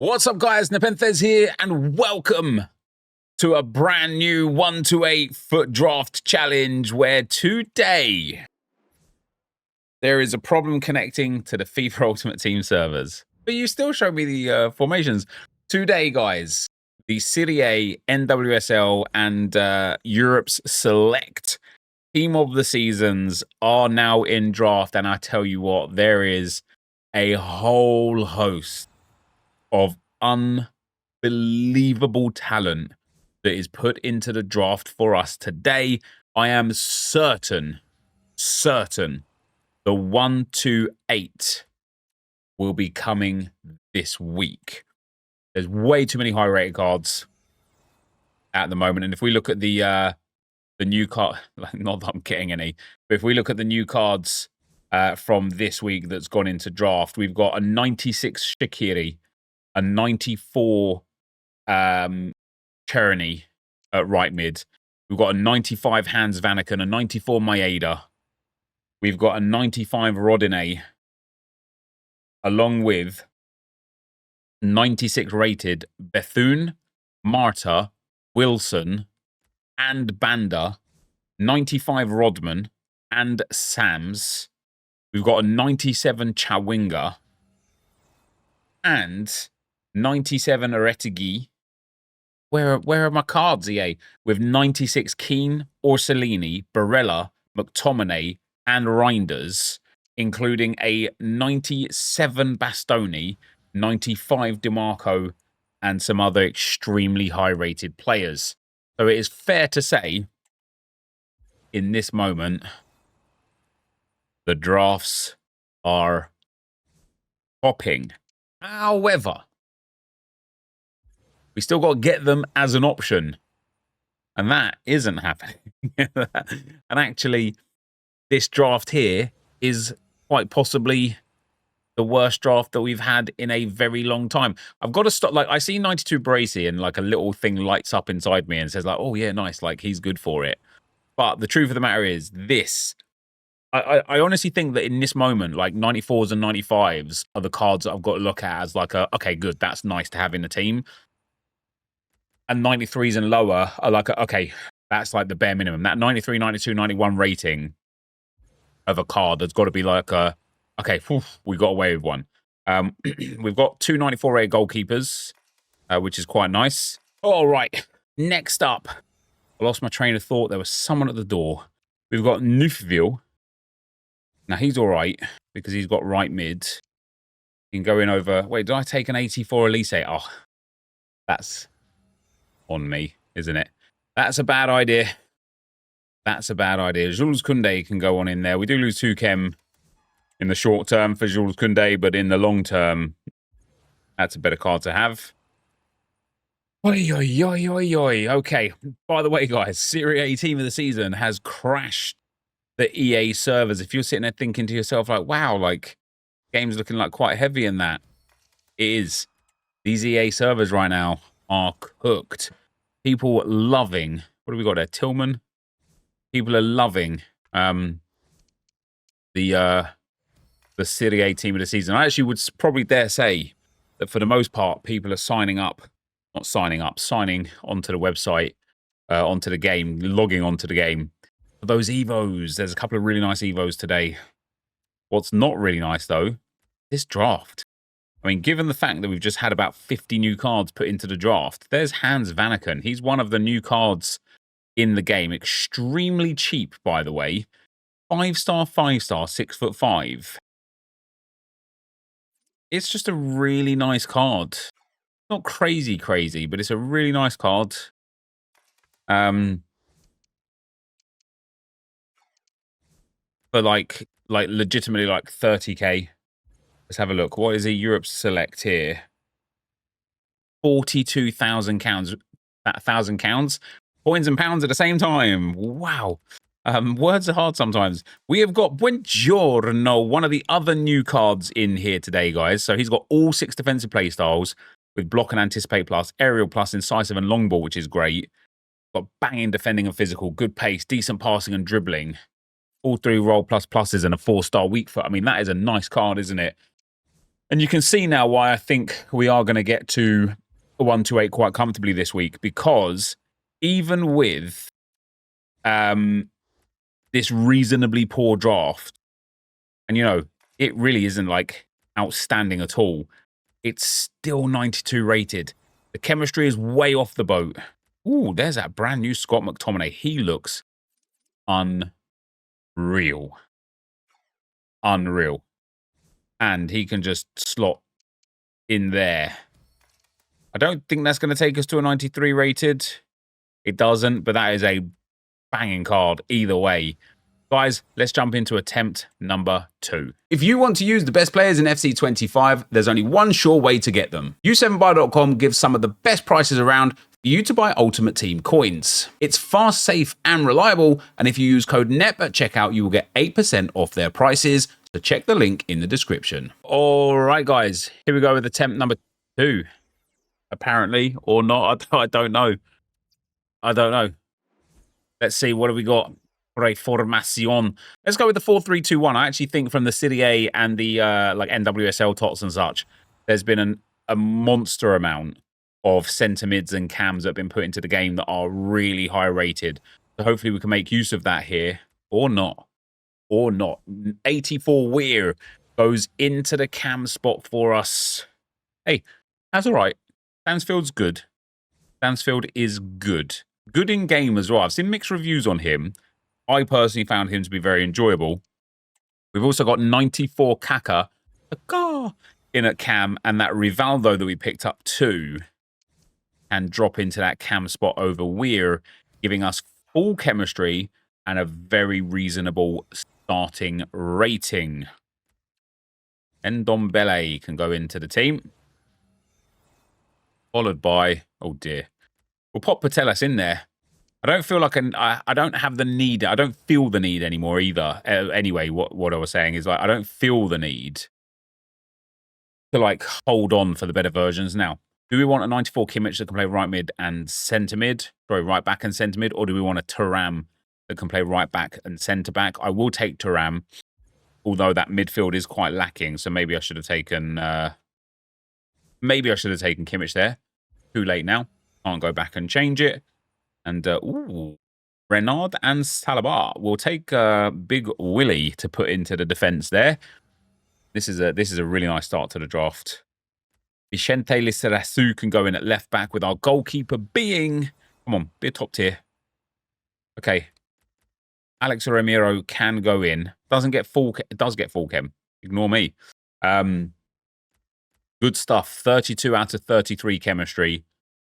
What's up, guys? NepentheZ here, and welcome to a brand new 1 to 8 FUT draft challenge where today there is a problem connecting to the FIFA Ultimate Team servers. But you still show me the formations. Today, guys, the Serie, NWSL, and Europe's Select Team of the Seasons are now in draft, and I tell you what, there is a whole host of unbelievable talent that is put into the draft for us today. I am certain the 1 to 8 will be coming this week. There's way too many high rated cards at the moment, and if we look at the new card, not that I'm getting any, but if we look at the new cards from this week that's gone into draft, we've got a 96 Shaqiri, a 94 Kearney at right mid. We've got a 95 Hans Vanaken, a 94 Maeda. We've got a 95 Rodinei, along with 96 rated Bethune, Marta, Wilson, and Banda, 95 Rodman, and Sams. We've got a 97 Chawinga, and 97 Aretigi. Where are my cards, EA? With 96 Keane, Orsolini, Barella, McTominay, and Reinders, including a 97 Bastoni, 95 DeMarco, and some other extremely high-rated players. So it is fair to say, in this moment, the drafts are popping. However, we still got to get them as an option, and that isn't happening. And actually, this draft here is quite possibly the worst draft that we've had in a very long time. I've got to stop. Like, I see 92 Bracy, and like a little thing lights up inside me and says like, oh yeah, nice, like he's good for it. But the truth of the matter is this. I honestly think that in this moment, like 94s and 95s are the cards that I've got to look at as like okay, good, that's nice to have in the team. And 93s and lower are like, okay, that's like the bare minimum. That 93, 92, 91 rating of a card that's got to be like, okay, we got away with one. We've got 2 94 rated goalkeepers, which is quite nice. All right, next up, I lost my train of thought. There was someone at the door. We've got Neufville. Now, he's all right because he's got right mid. He can go in over... Wait, did I take an 84 Elise? Oh, that's on me, isn't it? That's a bad idea. That's a bad idea. Jules Koundé can go on in there. We do lose 2 Chem in the short term for Jules Koundé, but in the long term, that's a better card to have. Oi, oi, oi, oi, oi. Okay, by the way, guys, Serie A Team of the Season has crashed the EA servers. If you're sitting there thinking to yourself, like, wow, like, game's looking like quite heavy in that. It is. These EA servers right now are cooked. People loving, what do we got there? Tillman? People are loving the Serie A Team of the Season. I actually would probably dare say that for the most part, people are signing onto the website, onto the game, logging onto the game. For those Evos, there's a couple of really nice Evos today. What's not really nice, though, this draft. I mean, given the fact that we've just had about 50 new cards put into the draft, there's Hans Vanaken. He's one of the new cards in the game. Extremely cheap, by the way. 5-star, 5-star, 6'5". It's just a really nice card. Not crazy, but it's a really nice card. For like legitimately like 30k. Let's have a look. What is a Europe's Select here? 42,000 counts. 1,000 counts. Coins and pounds at the same time. Wow. Words are hard sometimes. We have got Buongiorno, one of the other new cards in here today, guys. So he's got all 6 defensive play styles with block and anticipate plus, aerial plus, incisive and long ball, which is great. Got banging defending and physical, good pace, decent passing and dribbling. All 3 roll plus pluses and a 4-star weak foot. I mean, that is a nice card, isn't it? And you can see now why I think we are going to get to 128 quite comfortably this week, because even with this reasonably poor draft, and you know, it really isn't like outstanding at all, it's still 92 rated. The chemistry is way off the boat. Ooh, there's that brand new Scott McTominay. He looks unreal. Unreal. And he can just slot in there. I don't think that's going to take us to a 93 rated. It doesn't, but that is a banging card either way. Guys, let's jump into attempt number 2. If you want to use the best players in FC25, there's only one sure way to get them. U7buy.com gives some of the best prices around for you to buy Ultimate Team coins. It's fast, safe, and reliable, and if you use code NEP at checkout, you will get 8% off their prices, so check the link in the description. All right, guys, here we go with attempt number 2. Apparently, or not, I don't know. I don't know. Let's see, what have we got? Formacion. Let's go with the 4-3-2-1. I actually think from the Serie and the like NWSL tots and such, there's been a monster amount of centre mids and cams that have been put into the game that are really high rated. So hopefully we can make use of that here, or not. Or not. 84 Weir goes into the cam spot for us. Hey, that's all right. Stansfield's good. Stansfield is good. Good in game as well. I've seen mixed reviews on him. I personally found him to be very enjoyable. We've also got 94 Kaka in at cam, and that Rivaldo that we picked up too can drop into that cam spot over Weir, giving us full chemistry and a very reasonable starting rating. Ndombele can go into the team. Followed by, oh dear, we'll pop Patelas in there. I don't feel like I don't have the need. I don't feel the need anymore either. Anyway, what I was saying is, like, I don't feel the need to like hold on for the better versions now. Do we want a 94 Kimmich that can play right mid and centre mid? Sorry, right back and centre mid, or do we want a Thuram that can play right back and centre back? I will take Thuram, although that midfield is quite lacking. So maybe I should have taken Kimmich there. Too late now. Can't go back and change it. And, ooh, Renard and Salabar will take Big Willie to put into the defence there. This is a really nice start to the draft. Vicente Lisserasu can go in at left back with our goalkeeper being... Come on, be a top tier. Okay. Alex Ramiro can go in. Doesn't get full... It does get full chem. Ignore me. Good stuff. 32 out of 33 chemistry.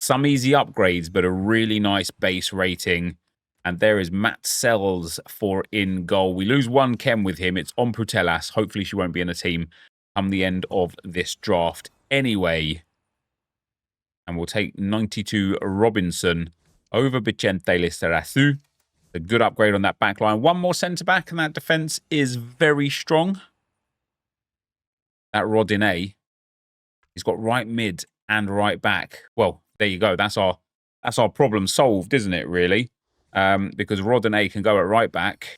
Some easy upgrades, but a really nice base rating. And there is Matt Sells for in goal. We lose one chem with him. It's on Putellas. Hopefully she won't be in the team come the end of this draft anyway. And we'll take 92 Robinson over Vicente Listerazu. A good upgrade on that back line. One more centre-back, and that defence is very strong. That Rodinei. He's got right mid and right back. Well, there you go. That's our problem solved, isn't it, really? Because Rodinei can go at right back.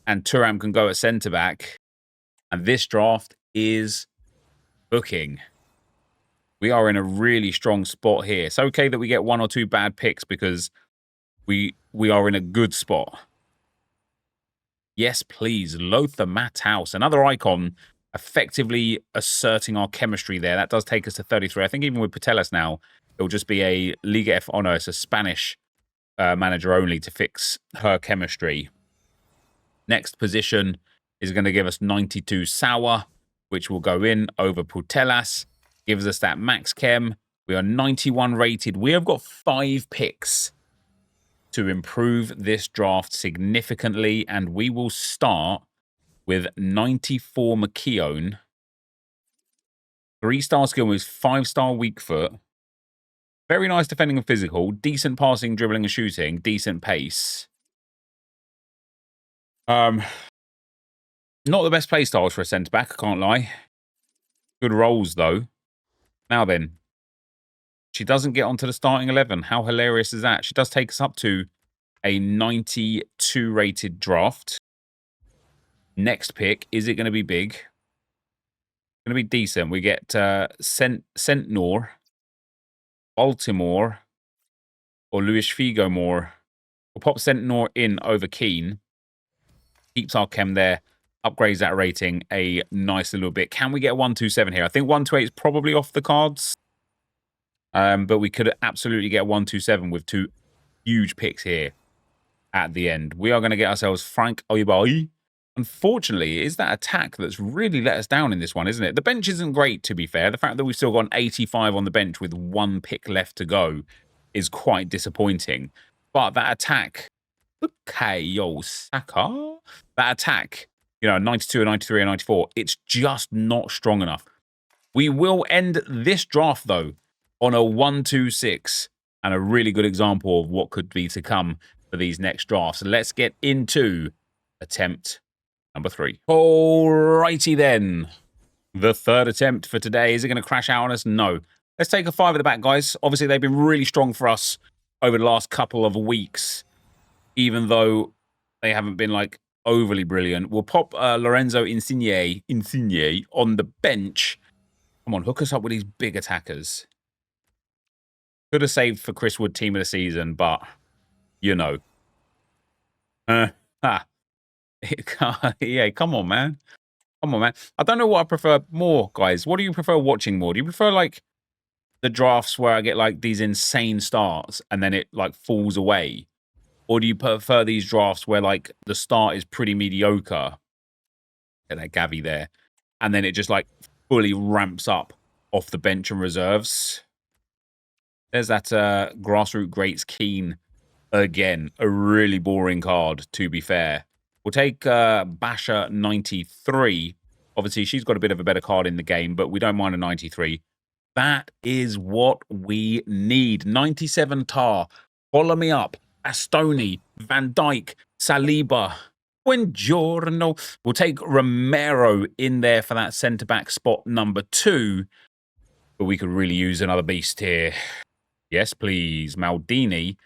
And Thuram can go at centre back. And this draft is booking. We are in a really strong spot here. It's okay that we get one or two bad picks because we are in a good spot. Yes, please. Lothar Matthaus. Another icon effectively asserting our chemistry there. That does take us to 33. I think even with Patelas now, it'll just be a Liga F... Oh, no, it's a Spanish manager only to fix her chemistry. Next position is going to give us 92 Sauer, which will go in over Putellas. Gives us that max chem. We are 91 rated. We have got 5 picks to improve this draft significantly, and we will start with 94 McKeown, 3-star skill moves, 5-star weak foot. Very nice defending and physical. Decent passing, dribbling and shooting. Decent pace. Not the best play styles for a centre-back, I can't lie. Good rolls, though. Now then. She doesn't get onto the starting 11. How hilarious is that? She does take us up to a 92 rated draft. Next pick, is it going to be big? Going to be decent. We get Centnor, Baltimore, or Luis Figo more. We'll pop Centnor in over Keane. Keeps our chem there. Upgrades that rating a nice little bit. Can we get 127 here? I think 128 is probably off the cards. But we could absolutely get 127 with 2 huge picks here at the end. We are going to get ourselves Frank Oybay. Unfortunately, it is that attack that's really let us down in this one, isn't it? The bench isn't great, to be fair. The fact that we've still got an 85 on the bench with 1 pick left to go is quite disappointing. But that attack, okay, yo, Saka, that attack, you know, 92, 93, and 94, it's just not strong enough. We will end this draft, though, on a 1-2-6 and a really good example of what could be to come for these next drafts. So let's get into attempt number 3. Alrighty then. The third attempt for today. Is it going to crash out on us? No. Let's take a 5 at the back, guys. Obviously, they've been really strong for us over the last couple of weeks, even though they haven't been, like, overly brilliant. We'll pop Lorenzo Insigne on the bench. Come on, hook us up with these big attackers. Could have saved for Chris Wood team of the season, but, you know. Yeah, come on, man. Come on, man. I don't know what I prefer more, guys. What do you prefer watching more? Do you prefer, like, the drafts where I get, like, these insane starts and then it, like, falls away? Or do you prefer these drafts where, like, the start is pretty mediocre? Get that Gavi there. And then it just, like, fully ramps up off the bench and reserves. There's that Grassroot Greats Keane again. A really boring card, to be fair. We'll take Basha 93. Obviously, she's got a bit of a better card in the game, but we don't mind a 93. That is what we need. 97 Tar. Follow me up. Astoni, Van Dijk, Saliba, Buongiorno. We'll take Romero in there for that centre-back spot number 2. But we could really use another beast here. Yes, please. Maldini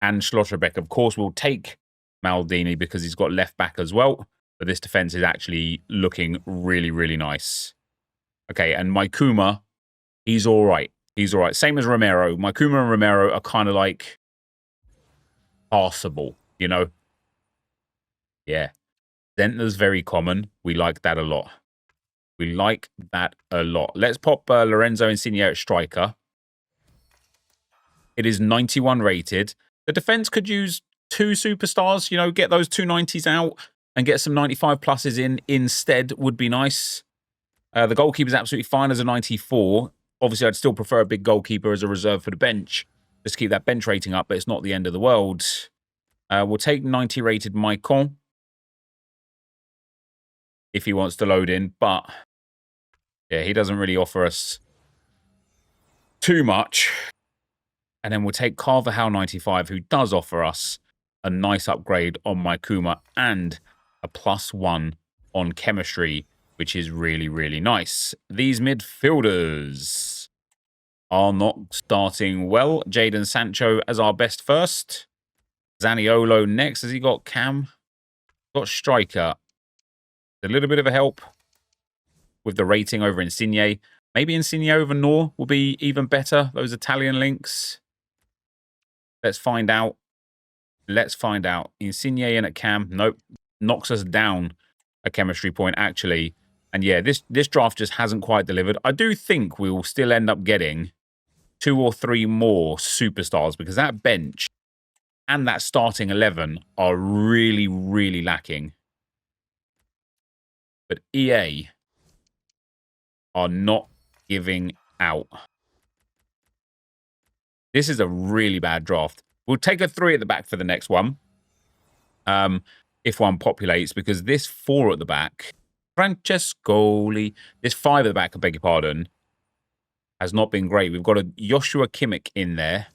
and Schlotterbeck. Of course, we'll take Maldini because he's got left back as well. But this defense is actually looking really, really nice. Okay, and Maikuma, he's all right. He's all right. Same as Romero. Maikuma and Romero are kind of like passable, you know? Yeah. Zentner's very common. We like that a lot. We like that a lot. Let's pop Lorenzo Insigne at striker. It is 91 rated. The defense could use 2 superstars, you know, get those 290s out and get some 95 pluses in instead would be nice. The goalkeeper's absolutely fine as a 94. Obviously, I'd still prefer a big goalkeeper as a reserve for the bench. Just keep that bench rating up, but it's not the end of the world. We'll take 90 rated Maicon if he wants to load in, but yeah, he doesn't really offer us too much. And then we'll take Carvajal 95, who does offer us a nice upgrade on Maikuma and a +1 on chemistry, which is really, really nice. These midfielders are not starting well. Jadon Sancho as our best first. Zaniolo next. Has he got Cam? Got striker. A little bit of a help with the rating over Insigne. Maybe Insigne over Nor will be even better. Those Italian links. Let's find out. Let's find out. Insigne in at Cam. Nope. Knocks us down a chemistry point, actually. And yeah, this draft just hasn't quite delivered. I do think we will still end up getting 2 or 3 more superstars because that bench and that starting 11 are really, really lacking. But EA are not giving out. This is a really bad draft. We'll take a 3 at the back for the next one. If one populates, because this 4 at the back, Francescoli, this 5 at the back, I beg your pardon, has not been great. We've got a Joshua Kimmich in there.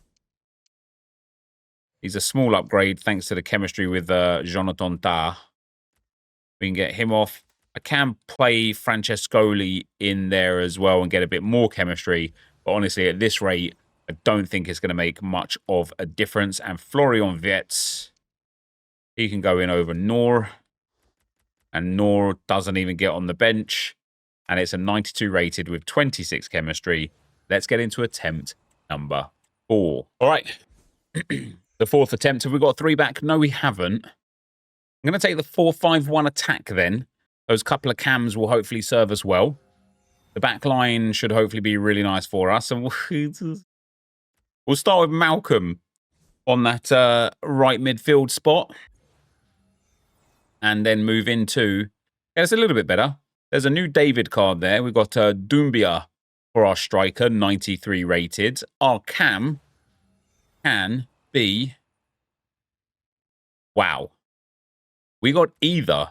He's a small upgrade thanks to the chemistry with Jonathan Tah. We can get him off. I can play Francescoli in there as well and get a bit more chemistry. But honestly, at this rate, I don't think it's going to make much of a difference. And Florian Wirtz, he can go in over Nor. And Noor doesn't even get on the bench. And it's a 92 rated with 26 chemistry. Let's get into attempt number 4. All right. The fourth attempt. Have we got 3 back? No, we haven't. I'm going to take the 4-5-1 attack then. Those couple of cams will hopefully serve us well. The back line should hopefully be really nice for us. And we'll start with Malcolm on that right midfield spot. And then move into... Yeah, it's a little bit better. There's a new David card there. We've got Doumbia for our striker, 93 rated. Our cam can be... Wow. We got either...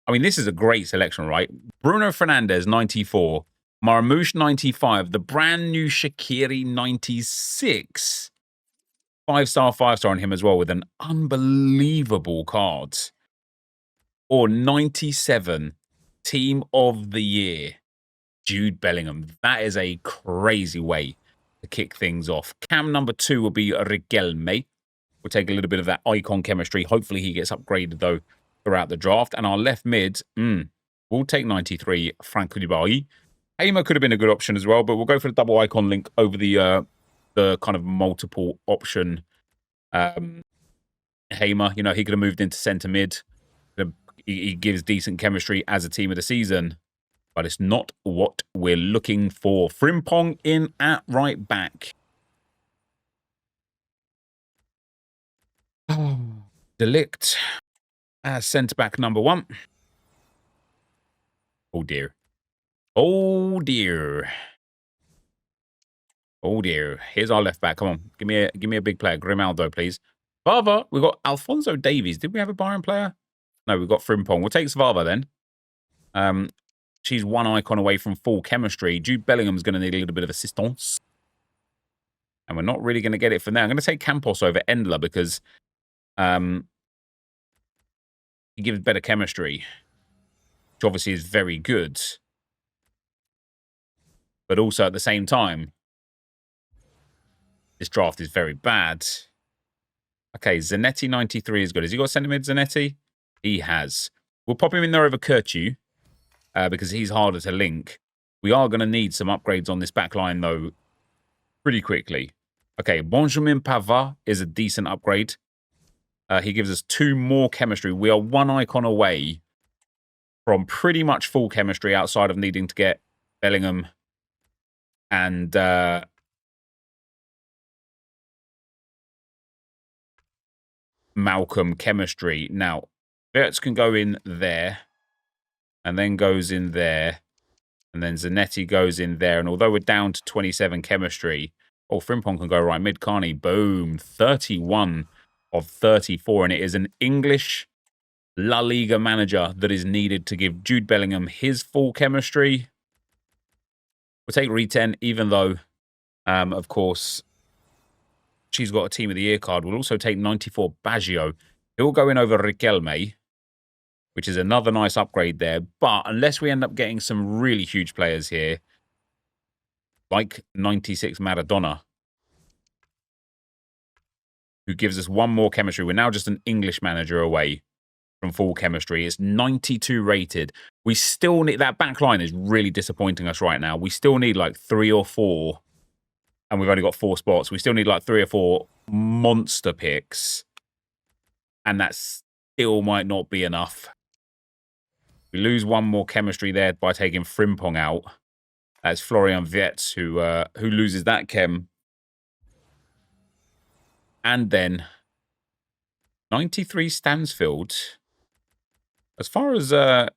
I mean, this is a great selection, right? Bruno Fernandes, 94. Marmoush, 95. The brand new Shaqiri, 96. 5-star, 5-star on him as well with an unbelievable card. Or 97. Team of the Year. Jude Bellingham. That is a crazy way to kick things off. Cam number 2 will be Riquelme. We'll take a little bit of that icon chemistry. Hopefully he gets upgraded, though, throughout the draft. And our left mid, we'll take 93, Franco Dubai. Hamer could have been a good option as well, but we'll go for the double icon link over the kind of multiple option. Hamer, you know, he could have moved into centre mid. He gives decent chemistry as a team of the season, but it's not what we're looking for. Frimpong in at right back. Delict as centre-back number 1. Oh, dear. Oh, dear. Oh, dear. Here's our left-back. Come on. Give me a big player. Grimaldo, please. Vava. We've got Alphonso Davies. Did we have a Bayern player? No, we've got Frimpong. We'll take Svava then. She's 1 icon away from full chemistry. Jude Bellingham's going to need a little bit of assistance. And we're not really going to get it from there. I'm going to take Campos over Endler because... he gives better chemistry, which obviously is very good. But also at the same time, this draft is very bad. Okay, Zanetti 93 is good. Has he got centre mid Zanetti? He has. We'll pop him in there over Kirchu because he's harder to link. We are going to need some upgrades on this back line, though, pretty quickly. Okay, Benjamin Pavard is a decent upgrade. He gives us 2 more chemistry. We are 1 icon away from pretty much full chemistry outside of needing to get Bellingham and Malcolm chemistry. Now, Wirtz can go in there and then goes in there. And then Zanetti goes in there. And although we're down to 27 chemistry, oh, Frimpong can go right mid, can't he? Boom. 31 of 34. And it is an English La Liga manager that is needed to give Jude Bellingham his full chemistry. We'll take Reten, even though, of course, she's got a Team of the Year card. We'll also take 94 Baggio. He'll go in over Riquelme, which is another nice upgrade there. But unless we end up getting some really huge players here, like 96 Maradona, who gives us 1 more chemistry. We're now just an English manager away from full chemistry. It's 92 rated. We still need... That back line is really disappointing us right now. We still need like 3 or 4, and we've only got 4 spots. We still need like 3 or 4 monster picks, and that still might not be enough. We lose 1 more chemistry there by taking Frimpong out. That's Florian Wirtz who loses that chem. And then 93 Stansfield. As far as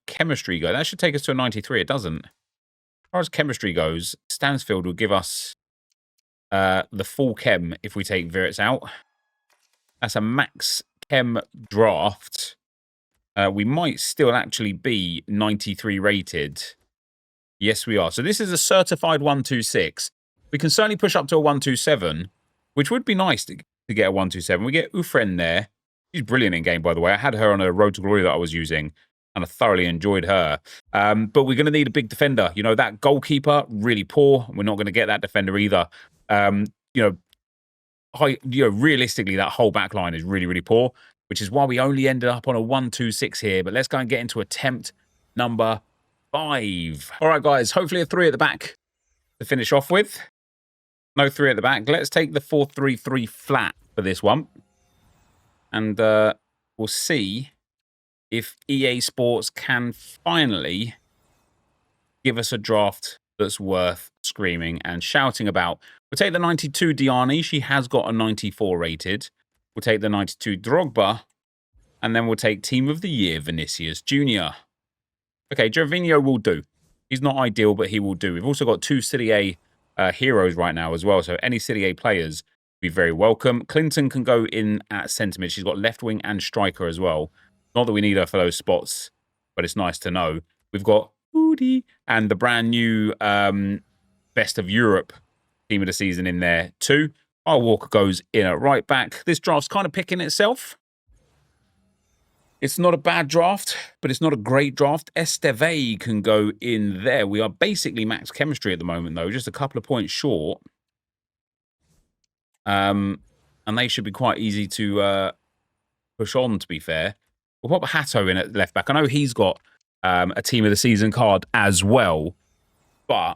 chemistry goes, that should take us to a 93. It doesn't. As far as chemistry goes, Stansfield will give us the full chem if we take Wirtz out. That's a max chem draft. We might still actually be 93 rated. Yes, we are. So this is a certified 126. We can certainly push up to a 127, which would be nice to get a 127. We get Ufren there. She's brilliant in game, by the way. I had her on a Road to Glory that I was using, and I thoroughly enjoyed her. But we're going to need a big defender. You know, that goalkeeper, really poor. We're not going to get that defender either. Realistically, that whole back line is really, really poor. which is why we only ended up on a 1-2-6 here. But let's go and get into attempt number 5. All right, guys, hopefully a 3 at the back to finish off with. No 3 at the back. Let's take the 4-3-3 flat for this one. And we'll see if EA Sports can finally give us a draft that's worth screaming and shouting about. We'll take the 92 Diani. She has got a 94 rated. We'll take the 92 Drogba. And then we'll take Team of the Year, Vinicius Jr. Okay, Gervinho will do. He's not ideal, but he will do. We've also got 2 Serie A heroes right now as well. So any Serie A players be very welcome. Clinton can go in at centre mid. She's got left wing and striker as well. Not that we need her for those spots, but it's nice to know. We've got Woody and the brand new Best of Europe team of the season in there too. Our Walker goes in at right back. This draft's kind of picking itself. It's not a bad draft, but it's not a great draft. Esteve can go in there. We are basically max chemistry at the moment, though, just a couple of points short. And they should be quite easy to push on, to be fair. We'll pop Hatto in at left back. I know he's got a team of the season card as well, but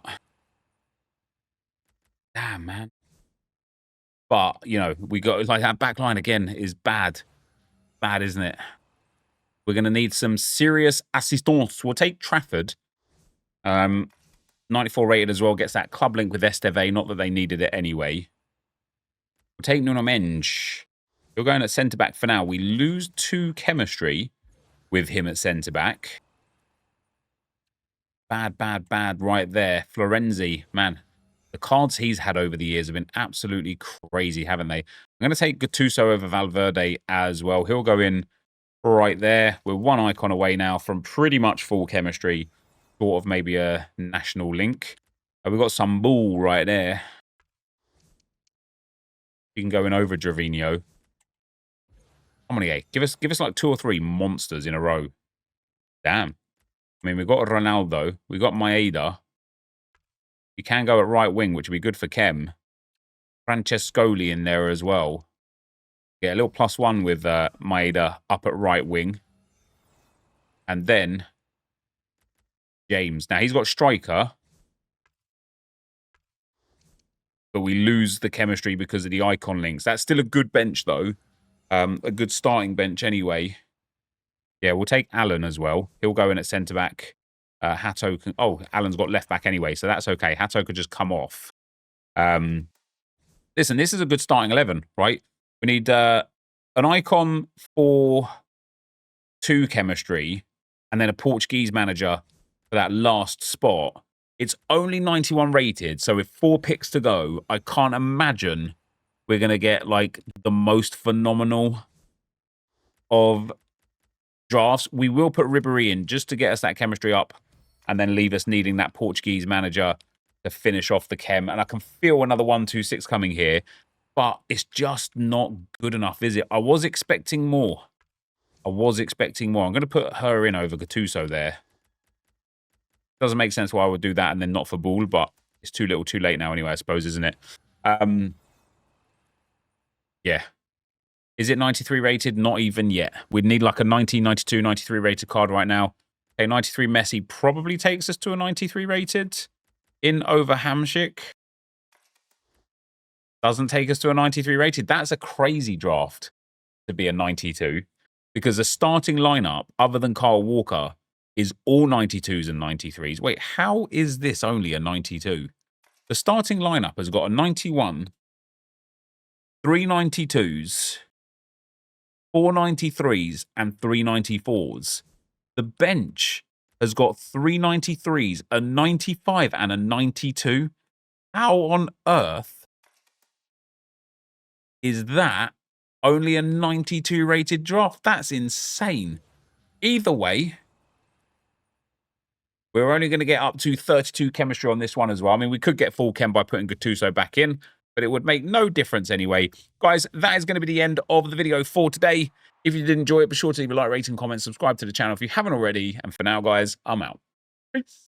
damn, man. But, you know, we got like that back line again is bad. Bad, isn't it? We're going to need some serious assistance. We'll take Trafford. 94 rated as well. Gets that club link with Esteve. Not that they needed it anyway. We'll take Nuno Mendes. You're going at centre-back for now. We lose 2 chemistry with him at centre-back. Bad, bad, bad right there. Florenzi, man. The cards he's had over the years have been absolutely crazy, haven't they? I'm going to take Gattuso over Valverde as well. He'll go in right there. We're 1 icon away now from pretty much full chemistry. Sort of maybe a national link. We've got some ball right there. You can go in over Gervinho. How many? Give us like 2 or 3 monsters in a row. Damn. I mean, we've got Ronaldo. We've got Maeda. You can go at right wing, which would be good for Chem. Francescoli in there as well. Get a little +1 with Maeda up at right wing. And then James. Now, he's got striker. But we lose the chemistry because of the icon links. That's still a good bench, though. A good starting bench anyway. Yeah, we'll take Alan as well. He'll go in at centre-back. Hatto can... Oh, Alan's got left-back anyway, so that's okay. Hatto could just come off. Listen, this is a good starting 11, right? We need an icon for 2 chemistry and then a Portuguese manager for that last spot. It's only 91 rated, so with 4 picks to go, I can't imagine we're going to get, like, the most phenomenal of drafts. We will put Ribéry in just to get us that chemistry up and then leave us needing that Portuguese manager to finish off the chem. And I can feel another 1-2-6 coming here, but it's just not good enough, is it? I was expecting more. I'm going to put her in over Gattuso there. Doesn't make sense why I would do that and then not for Ball, but it's too little too late now anyway, I suppose, isn't it? Yeah. Is it 93 rated? Not even yet. We'd need like a 90, 92, 93 rated card right now. Okay, 93 Messi probably takes us to a 93 rated in over Hamsik. Doesn't take us to a 93 rated. That's a crazy draft to be a 92 because the starting lineup, other than Kyle Walker, is all 92s and 93s. Wait, how is this only a 92? The starting lineup has got a 91, 3 92s, 4 93s, and 3 94s. The bench has got 3 93s, a 95, and a 92. How on earth is that only a 92 rated draft? That's insane. Either way, we're only going to get up to 32 chemistry on this one as well. I mean, we could get full chem by putting Gattuso back in, but it would make no difference anyway. Guys, that is going to be the end of the video for today. If you did enjoy it, be sure to leave a like, rating, comment, subscribe to the channel if you haven't already. And for now, guys, I'm out. Peace.